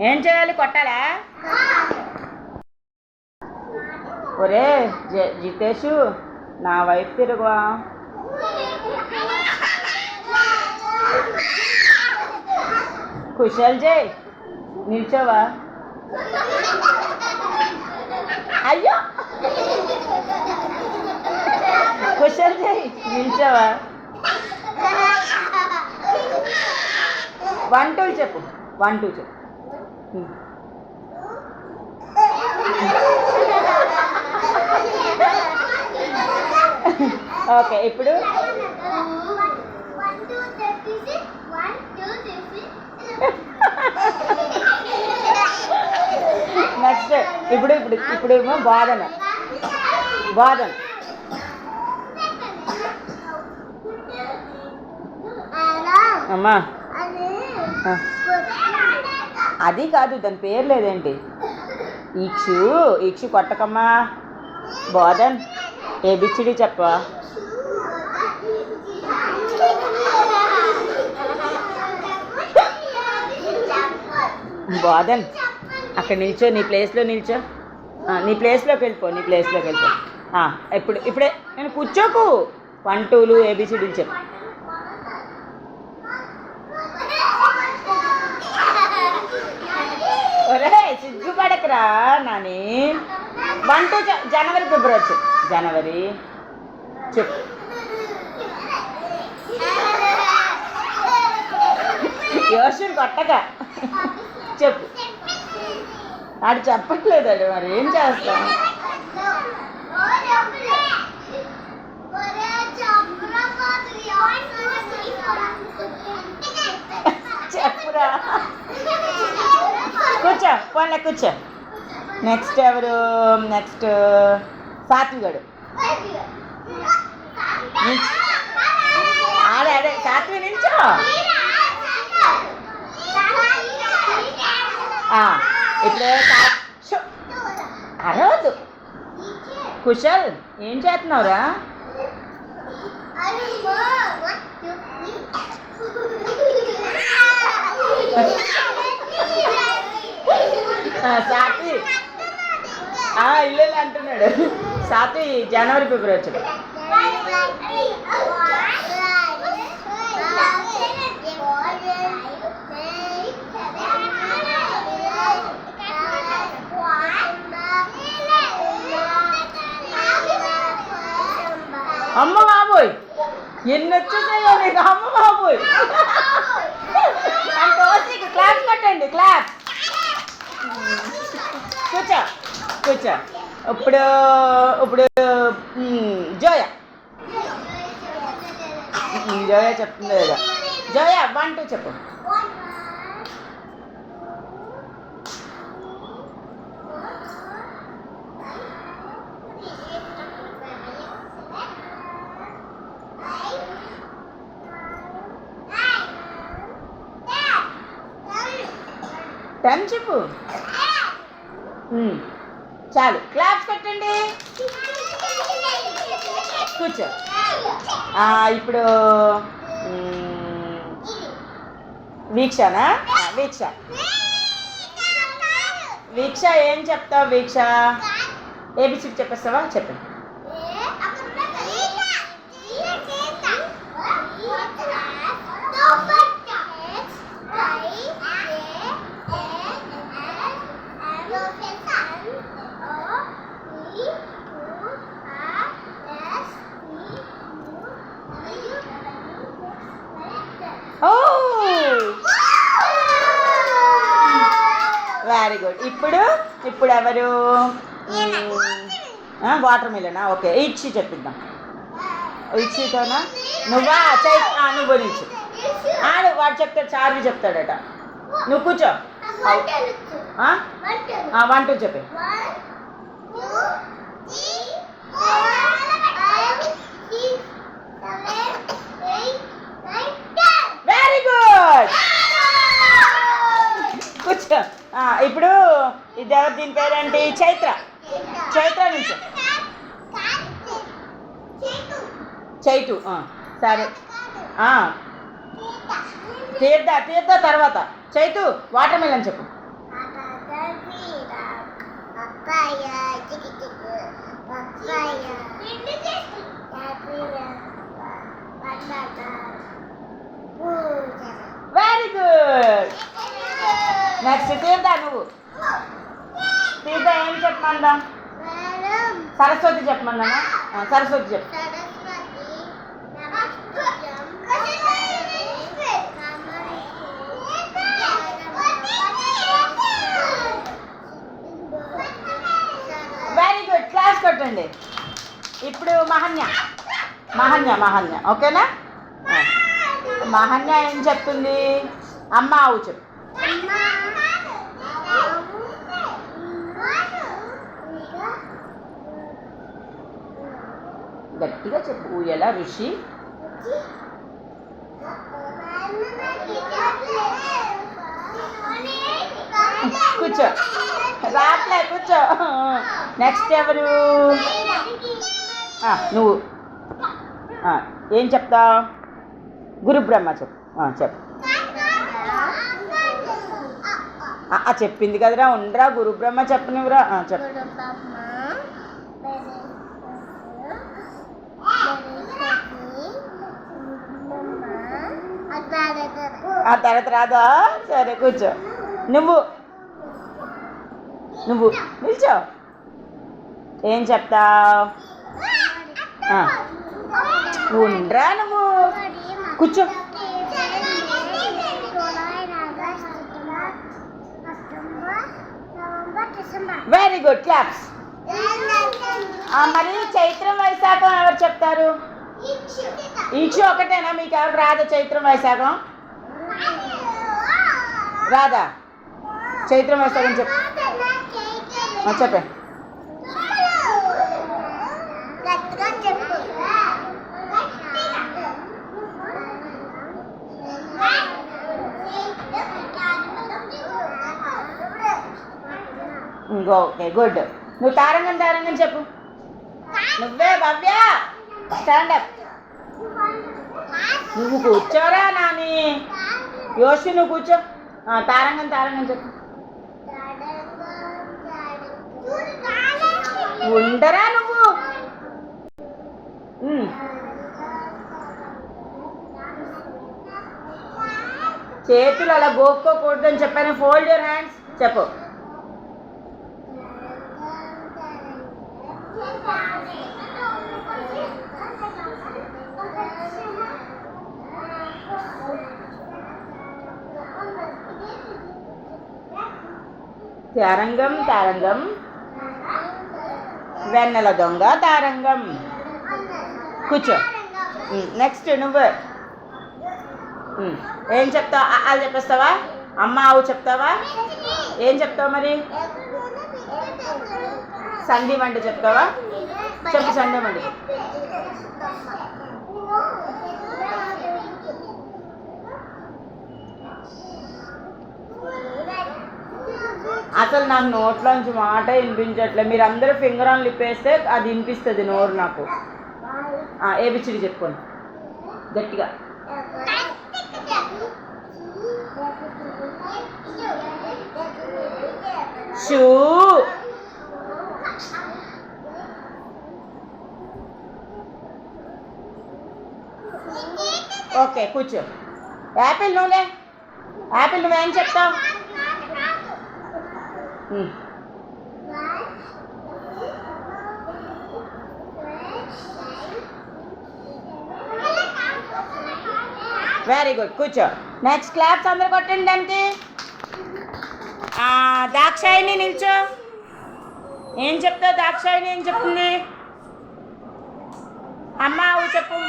ఏం చేయాలి? కొట్టాలా? ఒరే జితేషు, నా వైపు తిరుగువా. కుశల్ జై, నిల్చోవా. అయ్యో, కుశల్ జై, నిల్చోవా. 1 2 చెప్పు. 1 2 చెప్పు. ఓకే, ఇప్పుడు నెక్స్ట్ ఇప్పుడు ఇప్పుడు ఇప్పుడేమో బాధన. అమ్మా, అది కాదు, దాని పేరు లేదేంటి? ఈక్షు కొట్టకమ్మా. బోధన్, ఏబిసిడి చెప్పవా? బోధన్, అక్కడ నిల్చో, నీ ప్లేస్లో నిల్చో. నీ ప్లేస్లోకి వెళ్ళిపో. ఇప్పుడే నేను కూర్చోకు. 1 2 ఏబిసిడీలు చెప్పు. ఒరే సిగ్గుపడకరా నాని. 1 2 జనవరి ఫిబ్రవరి చెప్పు. జనవరి చెప్పు. యోషన్ కొట్టక చెప్పు. ఆడు చెప్పట్లేదాడు, మరి ఏం చేస్తాం? చెప్పురా. కూర్చో. నెక్స్ట్ ఎవరు? నెక్స్ట్ సాత్విగడు. అదే సాత్వి నిల్చో. ఇప్పుడు అరవదు. కుశల్, ఏం చేస్తున్నావురా? సాత్వి ఇల్లు అంటున్నాడు. సాత్వి జనవరి ఫిబ్రవరి చెప్పు. అమ్మ బాబోయ్, ఎన్ని వచ్చేసాయో నీకు. అమ్మ బాబోయ్, అంత ఓసికి క్లాప్స్ కట్టండి. క్లాప్స్. కూర్చో. ఇప్పుడు జోయా చెప్తుంది లేదా? జోయా 1 2 చెప్పు. టైం చెప్పు. చాలు, క్లాప్స్ పెట్టండి. కూర్చో. ఇప్పుడు వీక్షనా? వీక్ష ఏం చెప్తావు? వీక్ష ఏబిసిడి చెప్పేస్తావా? చెప్పండి. Very good. ఇప్పుడు ఎవరు? వాటర్ మిలనా? ఓకే, ఇచ్చి చెప్పిద్దాం. ఇచ్చితోనా? నువ్వు నిల్చు. వాడు చెప్తాడు, చార్వి చెప్తాడట. నువ్వు కూర్చో. 1 2 చెప్పి. Very good. కూర్చో. ఇప్పుడు ఇద్దరు, దీని పేరేంటి? చైత్ర నుంచి. చైతు. సరే, తీర్థ తర్వాత. చైతు వాటర్ మిలన్ చెప్పు. Very good. నెక్స్ట్ తీర్థ నువ్వు. తీర్థ ఏం చెప్పమందా? సరస్వతి చెప్పమన్నా. సరస్వతి చెప్పు. Very good. క్లాస్ కొట్టండి. ఇప్పుడు మహన్య. మహన్య మహన్య ఓకేనా? మహన్య ఏం చెప్తుంది? అమ్మ ఆవు చెప్పు. గట్టిగా చెప్పు. ఊయల ఋషి. కూర్చో. రాట్లే కూర్చో. నెక్స్ట్ ఎవరు? నువ్వు ఏం చెప్తావు? గురు బ్రహ్మ చెప్పు. చెప్పు. చెప్పింది కదరా, ఉండరా. గురు బ్రహ్మ చెప్పనివ్వరా. చెప్పు. ఆ తర్వాత రాదా? సరే కూర్చో. నువ్వు నువ్వు నిల్చో. ఏం చెప్తావు? ఉండరా నువ్వు. కూర్చో. Very good. క్లాప్స్. మరి చైత్రం వైశాఖం ఎవరు చెప్తారు? ఈచు ఒకటేనా? మీకు ఎవరు రాదా చైత్రం వైశాఖం? రాదా? చైత్రం వైశాఖం చెప్పు. చెప్పే. Okay good. నువ్వు తారంగం తారంగం చెప్పు. నువ్వే భవ్య. స్టాండప్. నువ్వు కూర్చోరా నాని. యోషి నువ్వు కూర్చో. తారంగం తారంగం చెప్పు. ఉండరా నువ్వు. చేతులు అలా గోక్కోకూడదని చెప్పాను. Fold your hands. చెప్పు. తారంగం తారంగం. వెన్నెల దొంగ తారంగం. కూర్చో. నెక్స్ట్ నువ్వు ఏం చెప్తావు? అది చెప్పేస్తావా? అమ్మ ఆవు చెప్తావా? ఏం చెప్తావు మరి? సంధి వంట చెప్తావా? చెప్పు. సంధి వంట. అసలు నాకు నోట్లోంచి మాట వినిపించట్లే. మీరు అందరూ ఫింగర్ ఆన్ లిప్పేస్తే అది వినిపిస్తుంది నోరు నాకు. ఏబిసిడి చెప్పుకోండి గట్టిగా. షూ. ఓకే కూర్చో. యాపిల్ నువ్వులే. యాపిల్ నువ్వేం చెప్తావు? Very good. కూర్చో. నెక్స్ట్ క్లాప్స్ అందరు కొట్టండి దానికి. దాక్షాయిని నిల్చో. ఏం చెప్తావు? దాక్షాయిని ఏం చెప్తుంది? అమ్మ ఆవు చెప్పు.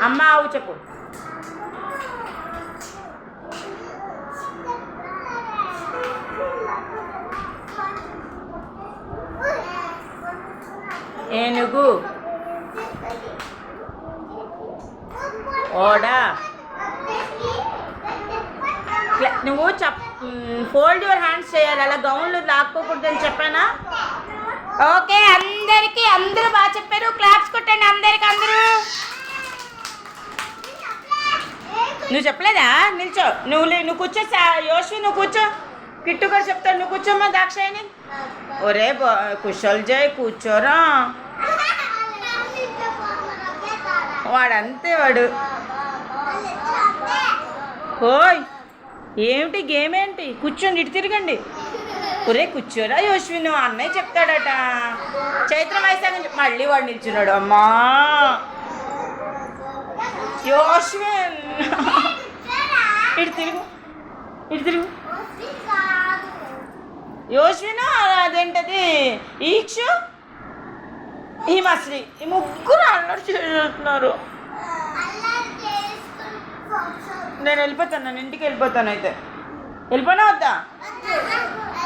అమ్మ ఆవు చెప్పు. ఏనుగు. ఓడ. నువ్వు ఫోల్డ్ యువర్ హ్యాండ్స్ చేయాలి. అలా గౌన్లు లాక్కోకూడదని చెప్పానా? ఓకే అందరికీ అందరూ బాగా చెప్పారు. క్లాప్స్ కొట్టండి అందరికి. అందరూ నువ్వు చెప్పలేదా? నిల్చో. నువ్వు కూర్చో. యోశ్వి నువ్వు కూర్చో. కిట్టు గారు చెప్తాడు, నువ్వు కూర్చోమ్మా దాక్షాయిని. ఒరే కుశల్ జై కూర్చోరా. వాడంతే వాడు. ఓయ్ ఏమిటి గేమ్ ఏంటి? కూర్చోండి, ఇటు తిరగండి. ఒరే కూర్చోరా యోశ్విన్, అన్నయ్య చెప్తాడట. చైత్ర వైశాఖం మళ్ళీ వాడు నిల్చున్నాడు. అమ్మా యోశ్విన్ ఇటు తిరుగు, ఇటు తిరుగు. యోశ్విన్ అదేంటది ఈక్షు హిమశ్రీ, ఈ ముగ్గురు అల్లరి చేస్తున్నారు. నేను వెళ్ళిపోతాను, నేను ఇంటికి వెళ్ళిపోతాను. అయితే వెళ్ళిపోయినా వద్దా?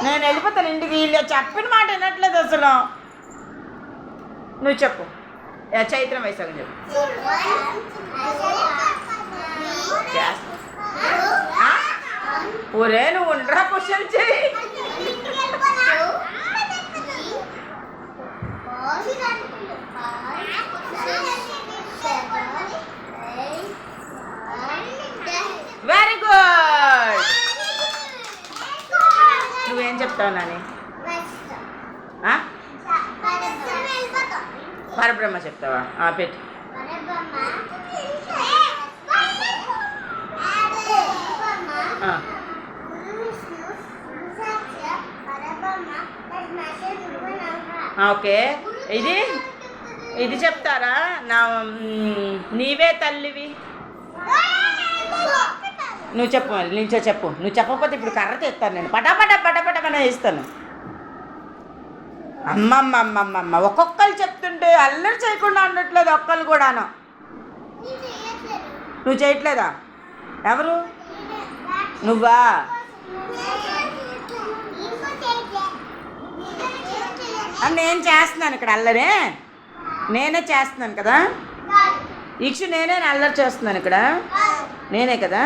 నేను వెళ్ళిపోతాను ఇంటికి. వీళ్ళు చెప్పిన మాట వినట్లేదు అసలు. నువ్వు చెప్పు, చైత్రం వైశాఖం చెప్పు. ఒరే నువ్వు ఉండరా, క్వశ్చన్ చెయ్యి. Very good. నువ్వేం చెప్తావు నాని? పరబ్రహ్మ చెప్తావా? పెట్టు. ఓకే, ఇది చెప్తారా? నీవే తల్లివి. నువ్వు చెప్పు, మళ్ళీ నుంచో చెప్పు. నువ్వు చెప్పకపోతే ఇప్పుడు కర్ర తెస్తాను నేను, పటాపటమని వేస్తాను. అమ్మమ్మమ్మమ్మ, ఒక్కొక్కరు చెప్తుంటే అల్లరి చేయకుండా ఉండట్లేదు ఒక్కళ్ళు కూడాను. నువ్వు చేయట్లేదా? ఎవరు? నువ్వా? నేను చేస్తున్నాను ఇక్కడ అల్లరే, నేనే చేస్తున్నాను కదా. ఈక్షు నేనే అల్లరి చేస్తున్నాను ఇక్కడ, నేనే కదా.